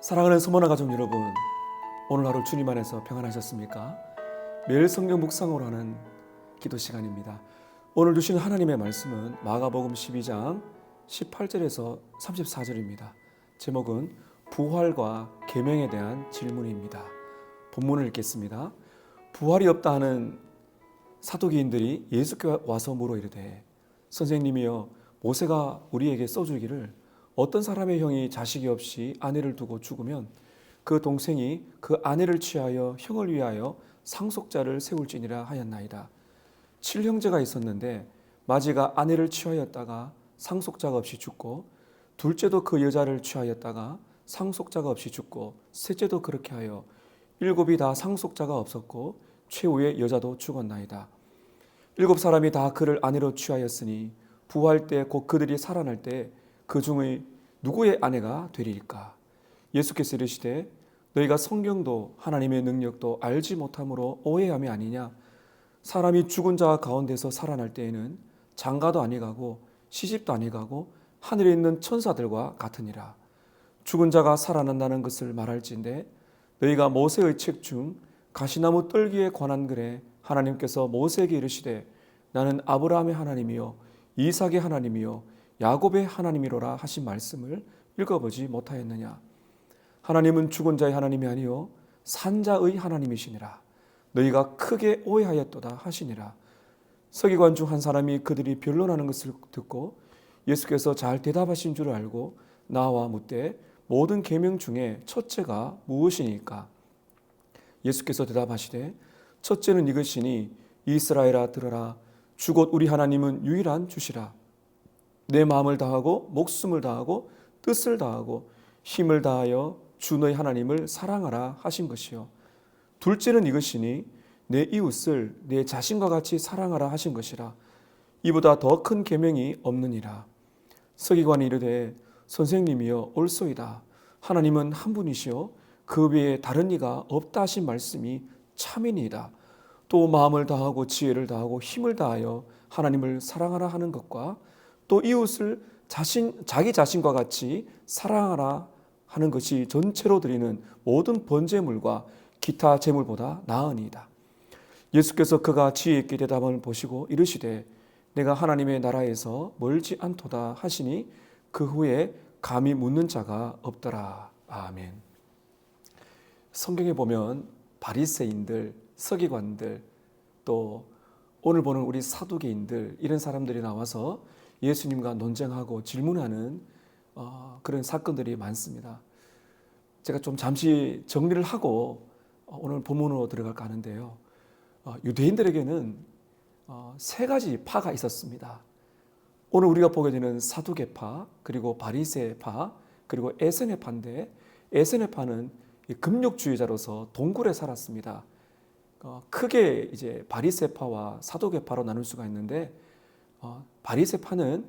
사랑하는 소모나 가족 여러분, 오늘 하루 주님 안에서 평안하셨습니까? 매일 성경 묵상으로 하는 기도 시간입니다. 오늘 주신 하나님의 말씀은 마가복음 12장 18절에서 34절입니다. 제목은 부활과 계명에 대한 질문입니다. 본문을 읽겠습니다. 부활이 없다 하는 사두개인들이 예수께 와서 물어 이르되, 선생님이여, 모세가 우리에게 써주기를 어떤 사람의 형이 자식이 없이 아내를 두고 죽으면 그 동생이 그 아내를 취하여 형을 위하여 상속자를 세울지니라 하였나이다. 7형제가 있었는데 마지가 아내를 취하였다가 상속자가 없이 죽고, 둘째도 그 여자를 취하였다가 상속자가 없이 죽고, 셋째도 그렇게 하여 7이 다 상속자가 없었고 최후의 여자도 죽었나이다. 7사람이 다 그를 아내로 취하였으니 부활 때 곧 그들이 살아날 때 그 중의 누구의 아내가 되리일까? 예수께서 이르시되, 너희가 성경도 하나님의 능력도 알지 못함으로 오해함이 아니냐? 사람이 죽은 자 가운데서 살아날 때에는 장가도 아니가고 시집도 아니가고 하늘에 있는 천사들과 같으니라. 죽은 자가 살아난다는 것을 말할진대, 너희가 모세의 책 중 가시나무 떨기에 관한 글에 하나님께서 모세에게 이르시되, 나는 아브라함의 하나님이요 이삭의 하나님이요 야곱의 하나님이로라 하신 말씀을 읽어보지 못하였느냐? 하나님은 죽은 자의 하나님이 아니요 산 자의 하나님이시니라. 너희가 크게 오해하였도다 하시니라. 서기관 중 한 사람이 그들이 변론하는 것을 듣고 예수께서 잘 대답하신 줄 알고 나와 묻되, 모든 계명 중에 첫째가 무엇이니까? 예수께서 대답하시되, 첫째는 이것이니 이스라엘아 들으라. 주 곧 우리 하나님은 유일한 주시라. 내 마음을 다하고 목숨을 다하고 뜻을 다하고 힘을 다하여 주 너희 하나님을 사랑하라 하신 것이요. 둘째는 이것이니 내 이웃을 내 자신과 같이 사랑하라 하신 것이라. 이보다 더 큰 계명이 없느니라. 서기관이 이르되, 선생님이여 옳소이다. 하나님은 한 분이시요 그 외에 다른 이가 없다 하신 말씀이 참이니이다. 또 마음을 다하고 지혜를 다하고 힘을 다하여 하나님을 사랑하라 하는 것과 또 이웃을 자기 자신과 같이 사랑하라 하는 것이 전체로 드리는 모든 번제물과 기타 제물보다 나으니이다. 예수께서 그가 지혜 있게 대답을 보시고 이르시되, 내가 하나님의 나라에서 멀지 않도다 하시니 그 후에 감히 묻는 자가 없더라. 아멘. 성경에 보면 바리새인들, 서기관들, 또 오늘 보는 우리 사두개인들, 이런 사람들이 나와서 예수님과 논쟁하고 질문하는 그런 사건들이 많습니다. 제가 좀 잠시 정리를 하고 오늘 본문으로 들어갈까 하는데요. 유대인들에게는 세 가지 파가 있었습니다. 오늘 우리가 보게 되는 사두개파, 그리고 바리새파, 그리고 에세네파인데, 에세네파는 금욕주의자로서 동굴에 살았습니다. 크게 이제 바리새파와 사두개파로 나눌 수가 있는데, 바리새파는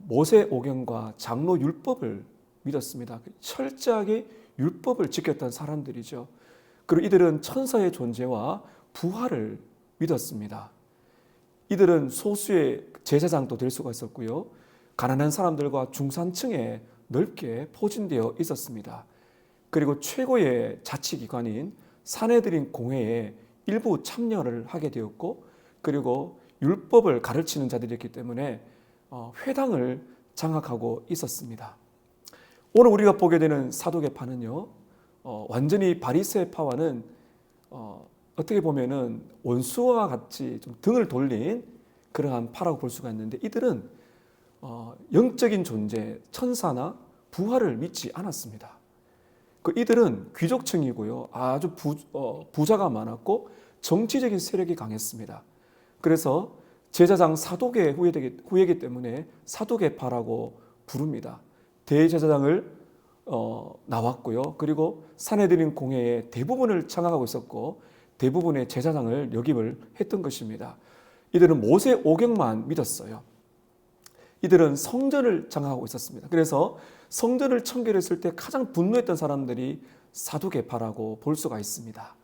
모세 오경과 장로 율법을 믿었습니다. 철저하게 율법을 지켰던 사람들이죠. 그리고 이들은 천사의 존재와 부활을 믿었습니다. 이들은 소수의 제사장도 될 수가 있었고요, 가난한 사람들과 중산층에 넓게 포진되어 있었습니다. 그리고 최고의 자치기관인 사내들인 공회에 일부 참여를 하게 되었고, 그리고 율법을 가르치는 자들이었기 때문에 회당을 장악하고 있었습니다. 오늘 우리가 보게 되는 사두개파는요, 완전히 바리새파와는 어떻게 보면은 원수와 같이 좀 등을 돌린 그러한 파라고 볼 수가 있는데, 이들은 영적인 존재, 천사나 부활을 믿지 않았습니다. 이들은 귀족층이고요, 아주 부자가 많았고 정치적인 세력이 강했습니다. 그래서 제사장 사독의 후예이기 때문에 사두개파라고 부릅니다. 대제사장을 나왔고요, 그리고 사내들인 공회의 대부분을 장악하고 있었고 대부분의 제사장을 역임을 했던 것입니다. 이들은 모세 오경만 믿었어요. 이들은 성전을 장악하고 있었습니다. 그래서 성전을 청결했을 때 가장 분노했던 사람들이 사두개파라고 볼 수가 있습니다.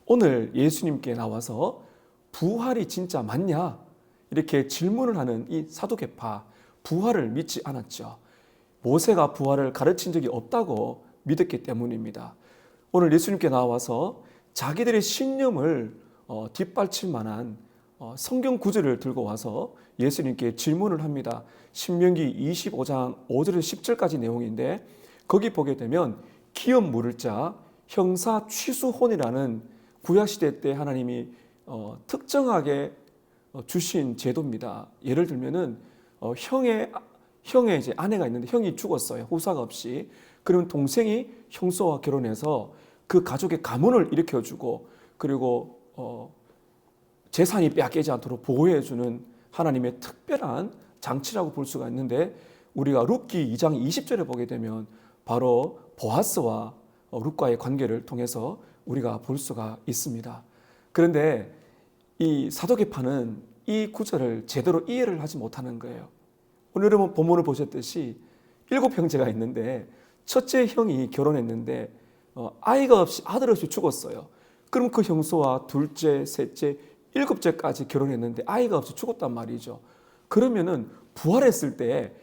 오늘 예수님께 나와서 부활이 진짜 맞냐? 이렇게 질문을 하는 이 사두개파, 부활을 믿지 않았죠. 모세가 부활을 가르친 적이 없다고 믿었기 때문입니다. 오늘 예수님께 나와서 자기들의 신념을 뒷받칠 만한 성경 구절을 들고 와서 예수님께 질문을 합니다. 신명기 25장 5절에서 10절까지 내용인데 거기 보게 되면 기업 물을 자 형사 취수혼이라는 구약시대 때 하나님이 특정하게 주신 제도입니다. 예를 들면은 형의 이제 아내가 있는데 형이 죽었어요. 후사가 없이. 그러면 동생이 형수와 결혼해서 그 가족의 가문을 일으켜주고 그리고 재산이 빼앗기지 않도록 보호해주는 하나님의 특별한 장치라고 볼 수가 있는데 우리가 룻기 2장 20절에 보게 되면 바로 보아스와 룻과의 관계를 통해서 우리가 볼 수가 있습니다. 그런데 이 사도계파는 이 구절을 제대로 이해를 하지 못하는 거예요. 오늘 여러분 본문을 보셨듯이 7형제가 있는데 첫째 형이 결혼했는데 아이가 없이 아들 없이 죽었어요. 그럼 그 형수와 둘째, 셋째, 7째까지 결혼했는데 아이가 없이 죽었단 말이죠. 그러면은 부활했을 때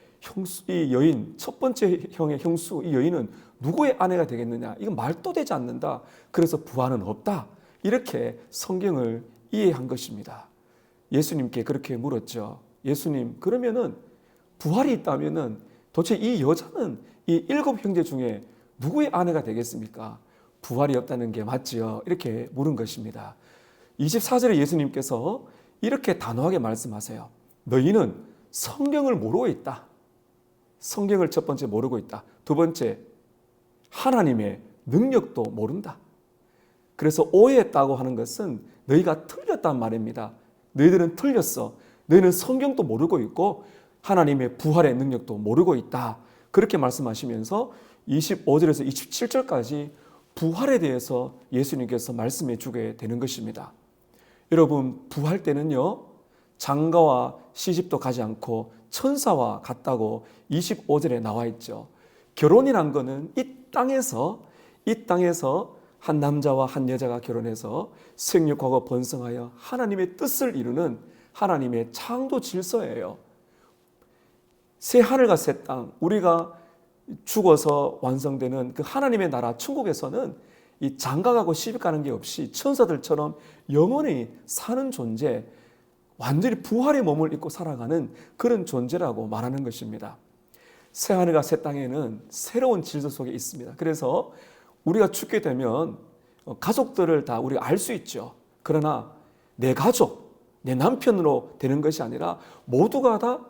이 여인, 첫 번째 형의 형수, 이 여인은 누구의 아내가 되겠느냐? 이건 말도 되지 않는다. 그래서 부활은 없다. 이렇게 성경을 이해한 것입니다. 예수님께 그렇게 물었죠. 예수님, 그러면은 부활이 있다면은 도대체 이 여자는 이 7형제 중에 누구의 아내가 되겠습니까? 부활이 없다는 게 맞지요? 이렇게 물은 것입니다. 24절에 예수님께서 이렇게 단호하게 말씀하세요. 너희는 성경을 모르고 있다. 성경을 첫 번째 모르고 있다. 두 번째, 하나님의 능력도 모른다. 그래서 오해했다고 하는 것은 너희가 틀렸단 말입니다. 너희들은 틀렸어. 너희는 성경도 모르고 있고 하나님의 부활의 능력도 모르고 있다. 그렇게 말씀하시면서 25절에서 27절까지 부활에 대해서 예수님께서 말씀해 주게 되는 것입니다. 여러분, 부활 때는요, 장가와 시집도 가지 않고 천사와 같다고 25절에 나와 있죠. 결혼이란 거는 이 땅에서 한 남자와 한 여자가 결혼해서 생육하고 번성하여 하나님의 뜻을 이루는 하나님의 창조 질서예요. 새 하늘과 새 땅, 우리가 죽어서 완성되는 그 하나님의 나라 천국에서는 이 장가가고 시집가는 게 없이 천사들처럼 영원히 사는 존재, 완전히 부활의 몸을 입고 살아가는 그런 존재라고 말하는 것입니다. 새 하늘과 새 땅에는 새로운 질서 속에 있습니다. 그래서 우리가 죽게 되면 가족들을 다 우리가 알 수 있죠. 그러나 내 가족, 내 남편으로 되는 것이 아니라 모두가 다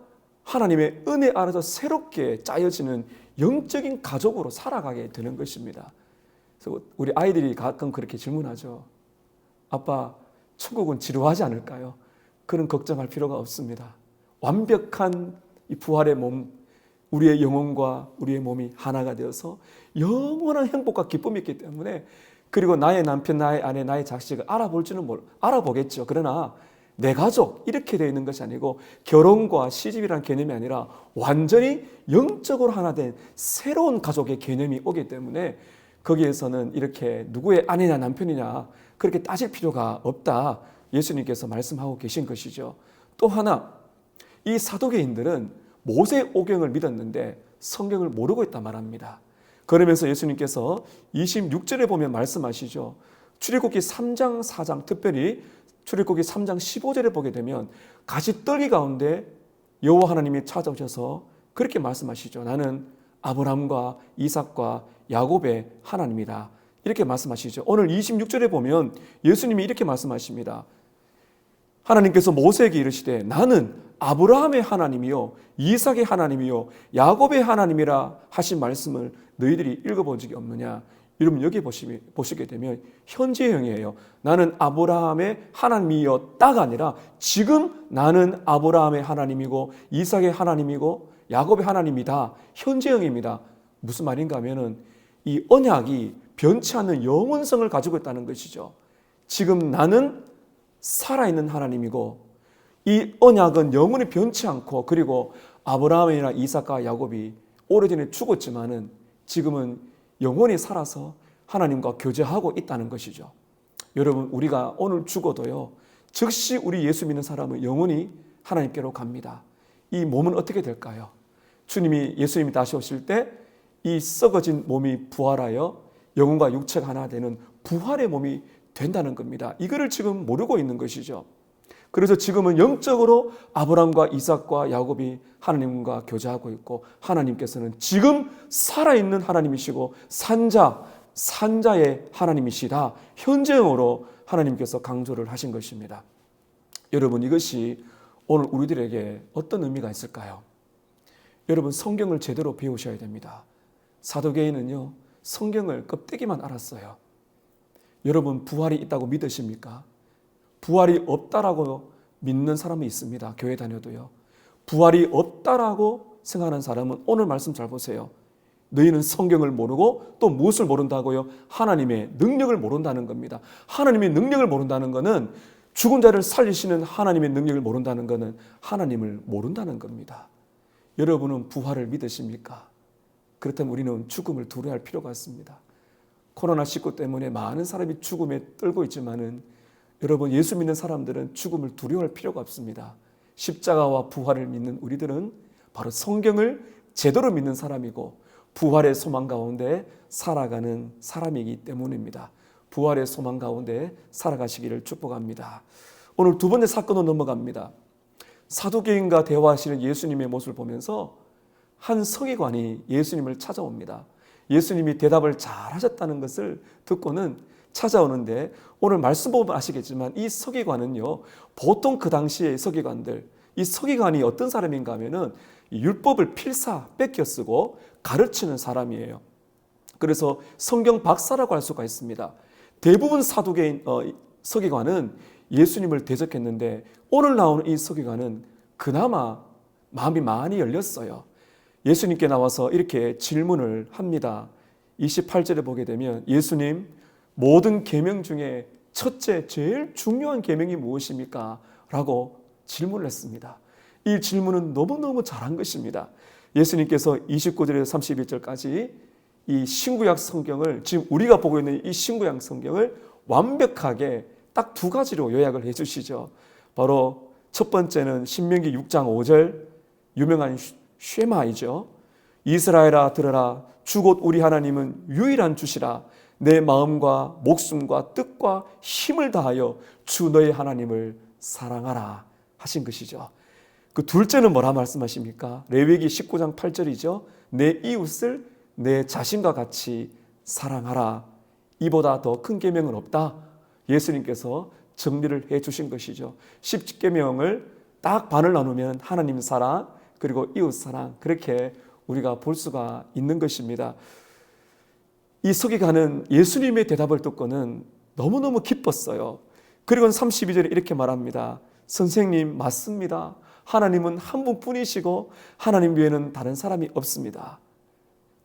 하나님의 은혜 아래서 새롭게 짜여지는 영적인 가족으로 살아가게 되는 것입니다. 그래서 우리 아이들이 가끔 그렇게 질문하죠. 아빠, 천국은 지루하지 않을까요? 그런 걱정할 필요가 없습니다. 완벽한 이 부활의 몸, 우리의 영혼과 우리의 몸이 하나가 되어서 영원한 행복과 기쁨이 있기 때문에, 그리고 나의 남편, 나의 아내, 나의 자식을 알아볼지는 알아보겠죠. 그러나 내 가족 이렇게 되어 있는 것이 아니고 결혼과 시집이라는 개념이 아니라 완전히 영적으로 하나 된 새로운 가족의 개념이 오기 때문에 거기에서는 이렇게 누구의 아내냐 남편이냐 그렇게 따질 필요가 없다. 예수님께서 말씀하고 계신 것이죠. 또 하나, 이 사도계인들은 모세 오경을 믿었는데 성경을 모르고 있단 말합니다. 그러면서 예수님께서 26절에 보면 말씀하시죠. 출애굽기 3장 4장, 특별히 출애굽기 3장 15절에 보게 되면 가시떨기 가운데 여호와 하나님이 찾아오셔서 그렇게 말씀하시죠. 나는 아브라함과 이삭과 야곱의 하나님이다. 이렇게 말씀하시죠. 오늘 26절에 보면 예수님이 이렇게 말씀하십니다. 하나님께서 모세에게 이르시되 나는 아브라함의 하나님이요 이삭의 하나님이요 야곱의 하나님이라 하신 말씀을 너희들이 읽어본 적이 없느냐. 여러분 여기 보시게 되면 현재형이에요. 나는 아브라함의 하나님이었다가 아니라 지금 나는 아브라함의 하나님이고 이삭의 하나님이고 야곱의 하나님이다. 현재형입니다. 무슨 말인가 하면은 이 언약이 변치 않는 영원성을 가지고 있다는 것이죠. 지금 나는 살아있는 하나님이고 이 언약은 영원히 변치 않고, 그리고 아브라함이나 이삭과 야곱이 오래전에 죽었지만은 지금은 영원히 살아서 하나님과 교제하고 있다는 것이죠. 여러분, 우리가 오늘 죽어도요, 즉시 우리 예수 믿는 사람은 영원히 하나님께로 갑니다. 이 몸은 어떻게 될까요? 예수님이 다시 오실 때 이 썩어진 몸이 부활하여 영혼과 육체가 하나 되는 부활의 몸이 된다는 겁니다. 이거를 지금 모르고 있는 것이죠. 그래서 지금은 영적으로 아브라함과 이삭과 야곱이 하나님과 교제하고 있고, 하나님께서는 지금 살아있는 하나님이시고 산자의 하나님이시다, 현재형으로 하나님께서 강조를 하신 것입니다. 여러분, 이것이 오늘 우리들에게 어떤 의미가 있을까요? 여러분, 성경을 제대로 배우셔야 됩니다. 사도계인은요, 성경을 껍데기만 알았어요. 여러분, 부활이 있다고 믿으십니까? 부활이 없다라고 믿는 사람이 있습니다. 교회 다녀도요. 부활이 없다라고 생각하는 사람은 오늘 말씀 잘 보세요. 너희는 성경을 모르고 또 무엇을 모른다고요? 하나님의 능력을 모른다는 겁니다. 하나님의 능력을 모른다는 것은, 죽은 자를 살리시는 하나님의 능력을 모른다는 것은 하나님을 모른다는 겁니다. 여러분은 부활을 믿으십니까? 그렇다면 우리는 죽음을 두려워할 필요가 없습니다. 코로나19 때문에 많은 사람이 죽음에 떨고 있지만은, 여러분, 예수 믿는 사람들은 죽음을 두려워할 필요가 없습니다. 십자가와 부활을 믿는 우리들은 바로 성경을 제대로 믿는 사람이고 부활의 소망 가운데 살아가는 사람이기 때문입니다. 부활의 소망 가운데 살아가시기를 축복합니다. 오늘 두 번째 사건으로 넘어갑니다. 사두개인과 대화하시는 예수님의 모습을 보면서 한 서기관이 예수님을 찾아옵니다. 예수님이 대답을 잘 하셨다는 것을 듣고는 찾아오는데, 오늘 말씀 보면 아시겠지만 이 서기관은요, 보통 그 당시의 서기관들, 이 서기관이 어떤 사람인가 하면은 율법을 필사 뺏겨 쓰고 가르치는 사람이에요. 그래서 성경 박사라고 할 수가 있습니다. 대부분 사두개인 서기관은 예수님을 대적했는데, 오늘 나오는 이 서기관은 그나마 마음이 많이 열렸어요. 예수님께 나와서 이렇게 질문을 합니다. 28절에 보게 되면, 예수님, 모든 계명 중에 첫째 제일 중요한 계명이 무엇입니까? 라고 질문을 했습니다. 이 질문은 너무너무 잘한 것입니다. 예수님께서 29절에서 31절까지 이 신구약 성경을, 지금 우리가 보고 있는 이 신구약 성경을 완벽하게 딱 두 가지로 요약을 해 주시죠. 바로 첫 번째는 신명기 6장 5절, 유명한 쉐마이죠. 이스라엘아 들으라, 주 곧 우리 하나님은 유일한 주시라. 내 마음과 목숨과 뜻과 힘을 다하여 주 너의 하나님을 사랑하라 하신 것이죠. 그 둘째는 뭐라 말씀하십니까? 레위기 19장 8절이죠. 내 이웃을 내 자신과 같이 사랑하라. 이보다 더 큰 계명은 없다. 예수님께서 정리를 해 주신 것이죠. 10계명을 딱 반을 나누면 하나님 사랑, 그리고 이웃 사랑, 그렇게 우리가 볼 수가 있는 것입니다. 이 서기관은 예수님의 대답을 듣고는 너무너무 기뻤어요. 그리고 32절에 이렇게 말합니다. 선생님, 맞습니다. 하나님은 한 분뿐이시고 하나님 외에는 다른 사람이 없습니다.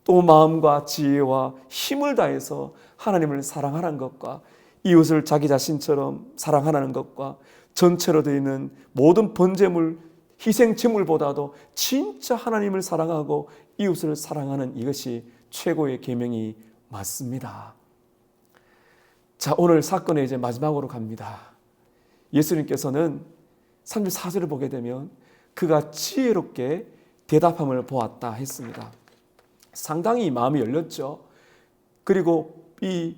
또 마음과 지혜와 힘을 다해서 하나님을 사랑하는 것과 이웃을 자기 자신처럼 사랑하는 것과 전체로 되어 있는 모든 번제물, 희생 제물보다도 진짜 하나님을 사랑하고 이웃을 사랑하는 이것이 최고의 계명이 맞습니다. 자, 오늘 사건의 이제 마지막으로 갑니다. 예수님께서는 34절을 보게 되면 그가 지혜롭게 대답함을 보았다 했습니다. 상당히 마음이 열렸죠. 그리고 이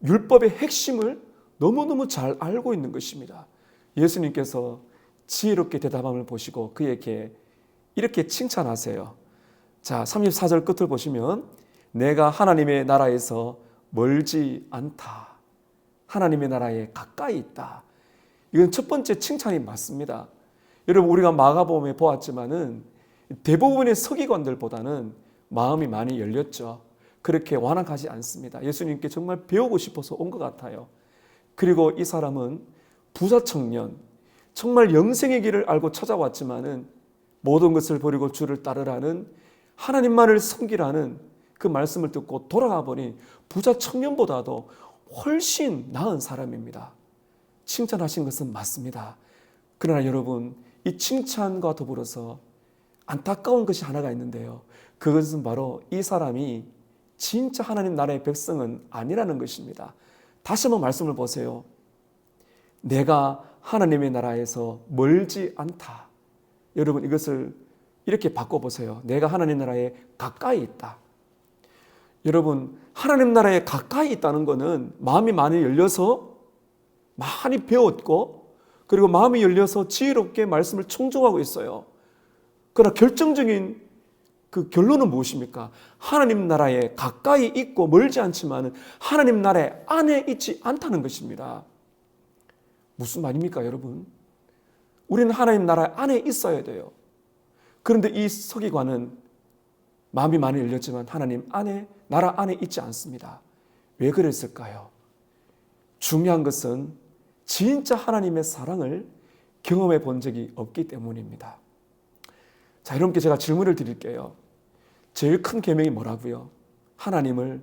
율법의 핵심을 너무너무 잘 알고 있는 것입니다. 예수님께서 지혜롭게 대답함을 보시고 그에게 이렇게 칭찬하세요. 자, 34절 끝을 보시면 내가 하나님의 나라에서 멀지 않다. 하나님의 나라에 가까이 있다. 이건 첫 번째 칭찬이 맞습니다. 여러분, 우리가 마가복음에 보았지만은 대부분의 서기관들보다는 마음이 많이 열렸죠. 그렇게 완악하지 않습니다. 예수님께 정말 배우고 싶어서 온 것 같아요. 그리고 이 사람은 부자 청년, 정말 영생의 길을 알고 찾아왔지만은 모든 것을 버리고 주를 따르라는, 하나님만을 섬기라는 그 말씀을 듣고 돌아가 보니 부자 청년보다도 훨씬 나은 사람입니다. 칭찬하신 것은 맞습니다. 그러나 여러분, 이 칭찬과 더불어서 안타까운 것이 하나가 있는데요. 그것은 바로 이 사람이 진짜 하나님 나라의 백성은 아니라는 것입니다. 다시 한번 말씀을 보세요. 내가 하나님의 나라에서 멀지 않다. 여러분, 이것을 이렇게 바꿔보세요. 내가 하나님 나라에 가까이 있다. 여러분, 하나님 나라에 가까이 있다는 것은 마음이 많이 열려서 많이 배웠고, 그리고 마음이 열려서 지혜롭게 말씀을 청종하고 있어요. 그러나 결정적인 그 결론은 무엇입니까? 하나님 나라에 가까이 있고 멀지 않지만 하나님 나라의 안에 있지 않다는 것입니다. 무슨 말입니까, 여러분? 우리는 하나님 나라 안에 있어야 돼요. 그런데 이 서기관은 마음이 많이 열렸지만 하나님 안에, 나라 안에 있지 않습니다. 왜 그랬을까요? 중요한 것은 진짜 하나님의 사랑을 경험해 본 적이 없기 때문입니다. 자, 여러분께 제가 질문을 드릴게요. 제일 큰 계명이 뭐라고요? 하나님을,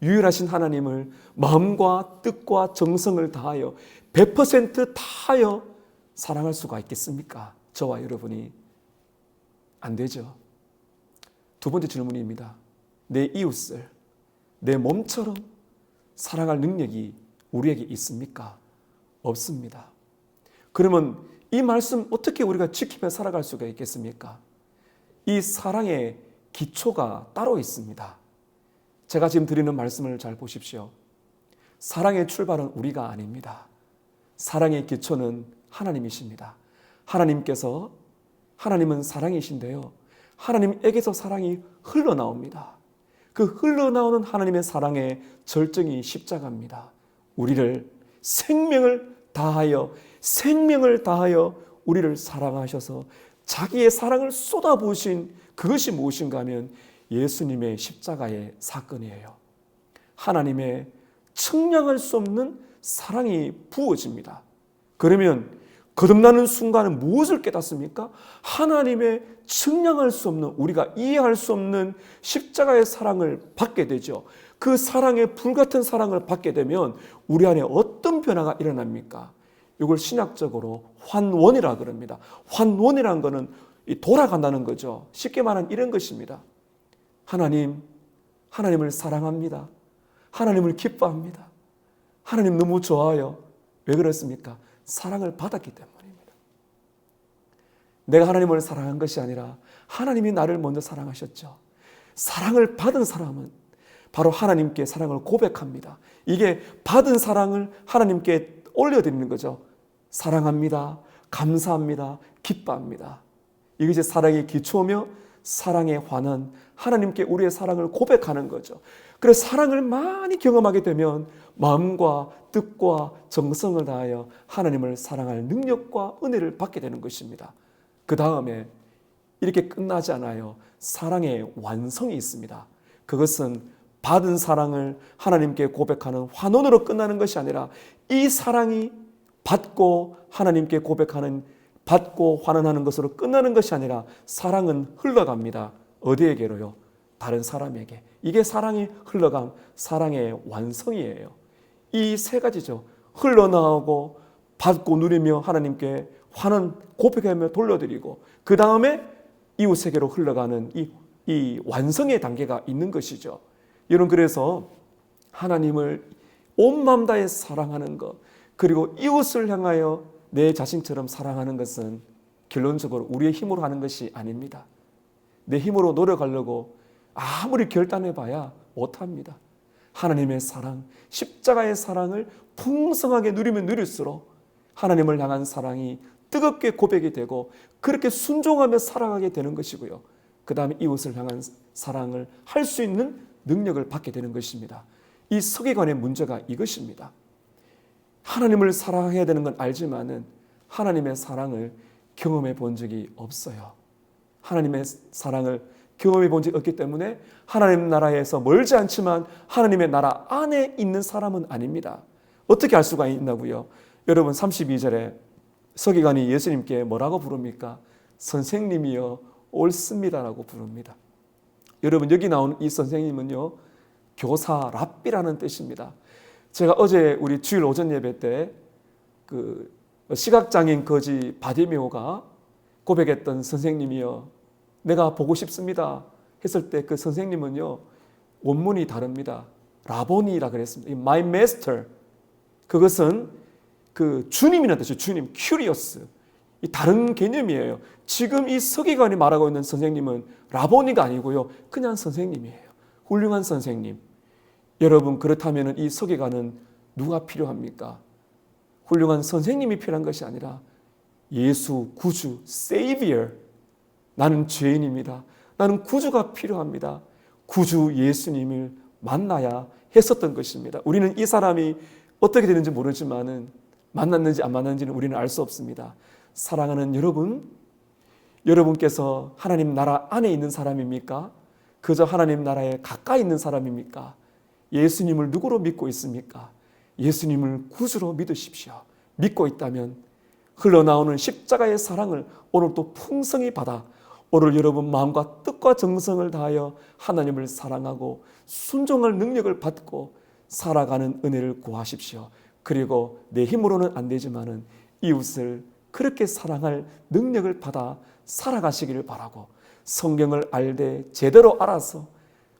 유일하신 하나님을 마음과 뜻과 정성을 다하여 100% 다하여 사랑할 수가 있겠습니까? 저와 여러분이. 안 되죠. 두 번째 질문입니다. 내 이웃을 내 몸처럼 사랑할 능력이 우리에게 있습니까? 없습니다. 그러면 이 말씀 어떻게 우리가 지키며 살아갈 수가 있겠습니까? 이 사랑의 기초가 따로 있습니다. 제가 지금 드리는 말씀을 잘 보십시오. 사랑의 출발은 우리가 아닙니다. 사랑의 기초는 하나님이십니다. 하나님은 사랑이신데요, 하나님에게서 사랑이 흘러나옵니다. 그 흘러나오는 하나님의 사랑의 절정이 십자가입니다. 우리를 생명을 다하여 우리를 사랑하셔서 자기의 사랑을 쏟아부으신 그것이 무엇인가 하면 예수님의 십자가의 사건이에요. 하나님의 측량할 수 없는 사랑이 부어집니다. 그러면 거듭나는 순간은 무엇을 깨닫습니까? 하나님의 측량할 수 없는, 우리가 이해할 수 없는 십자가의 사랑을 받게 되죠. 그 사랑의 불같은 사랑을 받게 되면 우리 안에 어떤 변화가 일어납니까? 이걸 신학적으로 환원이라 그럽니다. 환원이라는 것은 돌아간다는 거죠. 쉽게 말하면 이런 것입니다. 하나님을 사랑합니다. 하나님을 기뻐합니다. 하나님 너무 좋아요. 왜 그렇습니까? 사랑을 받았기 때문입니다. 내가 하나님을 사랑한 것이 아니라 하나님이 나를 먼저 사랑하셨죠. 사랑을 받은 사람은 바로 하나님께 사랑을 고백합니다. 이게 받은 사랑을 하나님께 올려드리는 거죠. 사랑합니다. 감사합니다. 기뻐합니다. 이것이 사랑의 기초며 사랑의 환원, 하나님께 우리의 사랑을 고백하는 거죠. 그래서 사랑을 많이 경험하게 되면 마음과 뜻과 정성을 다하여 하나님을 사랑할 능력과 은혜를 받게 되는 것입니다. 그 다음에 이렇게 끝나지 않아요. 사랑의 완성이 있습니다. 그것은 받은 사랑을 하나님께 고백하는 환원으로 끝나는 것이 아니라 이 사랑이 받고 하나님께 고백하는, 받고 환원하는 것으로 끝나는 것이 아니라 사랑은 흘러갑니다. 어디에게로요? 다른 사람에게. 이게 사랑이 흘러감, 사랑의 완성이에요. 이 세 가지죠. 흘러나오고 받고 누리며 하나님께 환원 고백하며 돌려드리고, 그 다음에 이웃에게로 흘러가는 이 완성의 단계가 있는 것이죠. 여러분, 그래서 하나님을 온 마음 다해 사랑하는 것, 그리고 이웃을 향하여 내 자신처럼 사랑하는 것은 결론적으로 우리의 힘으로 하는 것이 아닙니다. 내 힘으로 노력하려고 아무리 결단해봐야 못합니다. 하나님의 사랑, 십자가의 사랑을 풍성하게 누리면 누릴수록 하나님을 향한 사랑이 뜨겁게 고백이 되고 그렇게 순종하며 살아가게 되는 것이고요. 그 다음에 이웃을 향한 사랑을 할 수 있는 능력을 받게 되는 것입니다. 이 서기관의 문제가 이것입니다. 하나님을 사랑해야 되는 건 알지만은 하나님의 사랑을 경험해 본 적이 없어요. 하나님의 사랑을 경험해 본 적이 없기 때문에 하나님 나라에서 멀지 않지만 하나님의 나라 안에 있는 사람은 아닙니다. 어떻게 알 수가 있나고요? 여러분, 32절에 서기관이 예수님께 뭐라고 부릅니까? 선생님이여 옳습니다라고 부릅니다. 여러분, 여기 나온 이 선생님은요, 교사, 랍비라는 뜻입니다. 제가 어제 우리 주일 오전 예배 때 그 시각장애인 거지 바디메오가 고백했던 선생님이여 내가 보고 싶습니다 했을 때 그 선생님은요, 원문이 다릅니다. 라보니라 그랬습니다. My master, 그것은 그 주님이라는 뜻이에요. 주님, curious. 이 다른 개념이에요. 지금 이 서기관이 말하고 있는 선생님은 라보니가 아니고요, 그냥 선생님이에요. 훌륭한 선생님. 여러분, 그렇다면 이 서기관은 누가 필요합니까? 훌륭한 선생님이 필요한 것이 아니라 예수 구주, Savior. 나는 죄인입니다. 나는 구주가 필요합니다. 구주 예수님을 만나야 했었던 것입니다. 우리는 이 사람이 어떻게 되는지 모르지만은 만났는지 안 만났는지는 우리는 알 수 없습니다. 사랑하는 여러분, 여러분께서 하나님 나라 안에 있는 사람입니까? 그저 하나님 나라에 가까이 있는 사람입니까? 예수님을 누구로 믿고 있습니까? 예수님을 구주로 믿으십시오. 믿고 있다면 흘러나오는 십자가의 사랑을 오늘 또 풍성히 받아 오늘 여러분 마음과 뜻과 정성을 다하여 하나님을 사랑하고 순종할 능력을 받고 살아가는 은혜를 구하십시오. 그리고 내 힘으로는 안 되지만은 이웃을 그렇게 사랑할 능력을 받아 살아가시기를 바라고 성경을 알되 제대로 알아서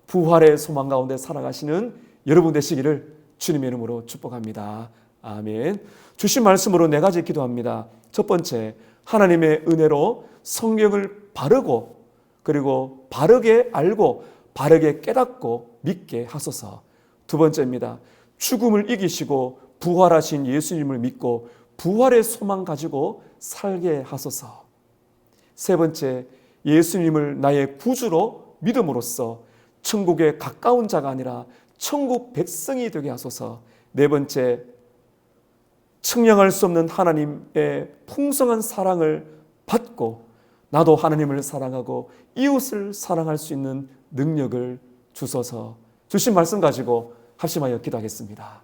부활의 소망 가운데 살아가시는 여러분 되시기를 주님의 이름으로 축복합니다. 아멘. 주신 말씀으로 4가지 기도합니다. 첫 번째, 하나님의 은혜로 성경을 바르고 그리고 바르게 알고 바르게 깨닫고 믿게 하소서. 두 번째입니다. 죽음을 이기시고 부활하신 예수님을 믿고 부활의 소망 가지고 살게 하소서. 세 번째, 예수님을 나의 구주로 믿음으로써 천국에 가까운 자가 아니라 천국 백성이 되게 하소서. 네 번째, 측량할 수 없는 하나님의 풍성한 사랑을 받고 나도 하나님을 사랑하고 이웃을 사랑할 수 있는 능력을 주소서. 주신 말씀 가지고 합심하여 기도하겠습니다.